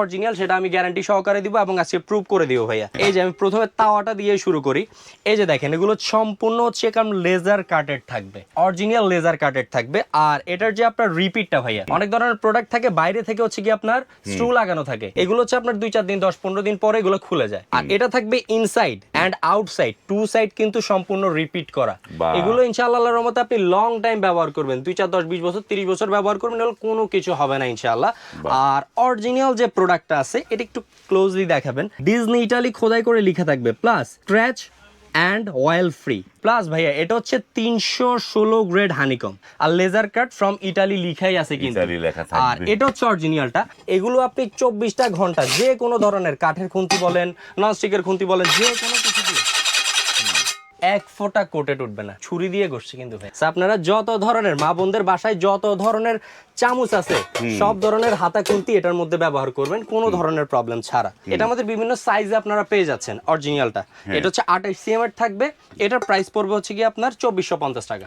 Original সেটা আমি guarantee সহকারে দিব এবং আজকে প্রুভ করে দিব ভাইয়া। এই যে আমি প্রথমে তাওয়াটা দিয়ে শুরু করি। এই যে দেখেন এগুলো সম্পূর্ণ হচ্ছে কারণ লেজার কাটেড থাকবে, অরিজিনাল লেজার কাটেড থাকবে। আর এটার যে আপনার রিপিটটা ভাইয়া, অনেক ধরনের প্রোডাক্ট থাকে বাইরে থেকে হচ্ছে কি আপনার স্ক্রু লাগানো থাকে, এগুলো হচ্ছে আপনার 2-4 দিন 10-15 দিন পরে এগুলো খুলে যায়। আর এটা থাকবে inside and outside, two side কিন্তু সম্পূর্ণ রিপিট করা। এগুলো ইনশাআল্লাহ আল্লাহর রহমতে আপনি লং টাইম ব্যবহার করবেন, 2-4-10-20 বছর 30 বছর ব্যবহার করবেন, এগুলো কোনো কিছু হবে না ইনশাআল্লাহ। আর অরিজিনাল যে প্রোডাক্টটা আছে এটা একটু ক্লোজলি দেখাবেন, ডিজনি ইটালি খোদাই করে লেখা থাকবে, plus scratch and oil free, plus ভাইয়া এটা হচ্ছে 316 গ্রেড হানিকম আর লেজার কাট ফ্রম ইটালি লিখাই আছে কিন্তু। আর এটা হচ্ছে অরিজিনালটা। এগুলো আপনি 24টা ঘন্টা যে কোনো ধরনের কাঠের খুন্তি বলেন, ননস্টিকের খুন্তি বলেন, যে কোনো কিছু দিয়ে এক ফোঁটা কোটেড উঠবে না, ছুরি দিয়ে ঘষছে কিন্তু ভাই। আপনারা যত ধরনের মা বোনদের বাসায় যত ধরনের চামচ আছে সব ধরনের হাতা খুন্তি এটার মধ্যে ব্যবহার করবেন কোনো ধরনের প্রবলেম ছাড়া। এটা আমাদের বিভিন্ন সাইজে আপনারা পেয়ে যাচ্ছেন অরিজিনালটা। এটা হচ্ছে 28 cm এর থাকবে, এটার প্রাইস পড়বে হচ্ছে কি আপনার 2450 টাকা।